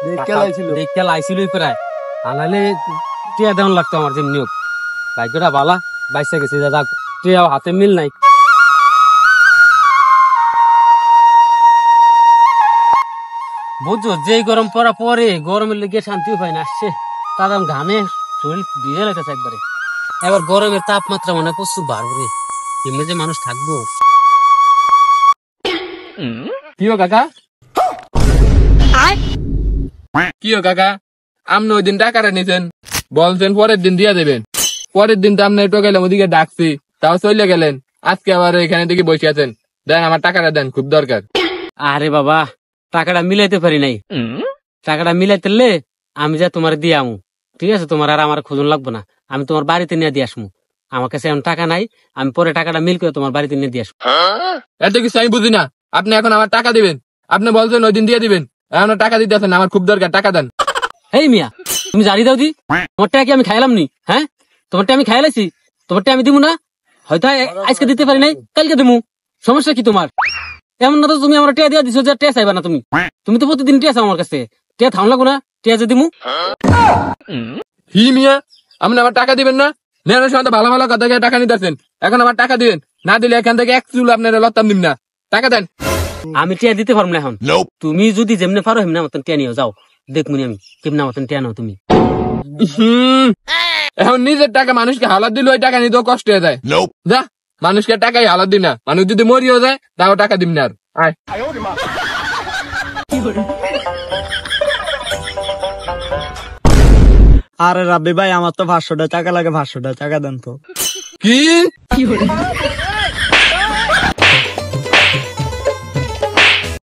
দেখতে লাইছিল প্রায় আনালে টিয়া দেওয়ান লাগতো আমার যেমনি হোক ভাগ্যটা বালা বাইসা গেছে দাদা টিয়া হাতে মিল নাই বুঝছো যে গরম পড়া পরে গরমের লেগে শান্তিও পাই না আসছে তার ঘামে শরীর ভিজে লাগতেছে একবারে এবার গরমের তাপমাত্রা মনে প্রচুর বাড়বে এমনি যে মানুষ থাকবো কিও কাকা কিও কাকা আপনি ওই দিন টাকাটা নিছেন বলছেন পরের দিন দিয়ে দেবেন পরের দিন তো আপনি একটু গেলাম ওদিকে ডাকছি তাও চলে গেলেন আজকে আবার এখানে দেখি বসে আছেন দেন আমার টাকাটা দেন খুব দরকার আরে বাবা টাকাটা মিলাইতে পারি নাই টাকাটা মিলাইতে আমি যা তোমার দিয়ে আমু ঠিক আছে তোমার আর আমার খুঁজুন লাগবো না আমি তোমার বাড়িতে নিয়ে দিয়ে আসবো আমার কাছে এখন টাকা নাই আমি পরে টাকাটা মিল করে তোমার বাড়িতে নিয়ে দিয়ে আসবো এত কিছু আমি বুঝি না আপনি এখন আমার টাকা দিবেন আপনি বলছেন ওই দিন দিয়ে দিবেন এখন টাকা দিতে আছেন আমার খুব দরকার টাকা দেন হেই মিয়া তুমি জানি দাও দি তোমারটা কি আমি খাইলাম নি হ্যাঁ তোমারটা আমি খাইলাইছি তোমারটা আমি দিব না হয়তো আজকে দিতে পারি নাই কালকে দিমু সমস্যা কি তোমার এমন না তো তুমি আমার টিয়া দিয়া দিছো যে টিয়া চাইবা না তুমি তুমি তো প্রতিদিন টিয়া চাও আমার কাছে টিয়া থাম লাগো না টিয়া যে দিমু হি মিয়া আপনি আমার টাকা দিবেন না নেওয়ার সময় তো ভালো ভালো কথা টাকা নিতে আসেন এখন আমার টাকা দিবেন না দিলে এখান থেকে এক চুল আপনারা লতাম দিন না টাকা দেন আমি টিয়া দিতে পারবো না এখন তুমি যদি যেমনি পারো হেমনা মতন টিয়া নিও যাও দেখমুনি আমি কেমনা মতন টিয়া নাও তুমি এখন নিজের টাকা মানুষকে হালাত দিলে ওই টাকা নিতেও কষ্ট হয়ে যায় যা মানুষকে টাকাই হালাত দিন না মানুষ যদি মরিও যায় তাও টাকা দিন না আর আরে রাব্বি ভাই আমার তো 500 টাকা লাগে 500 টাকা দেন তো কি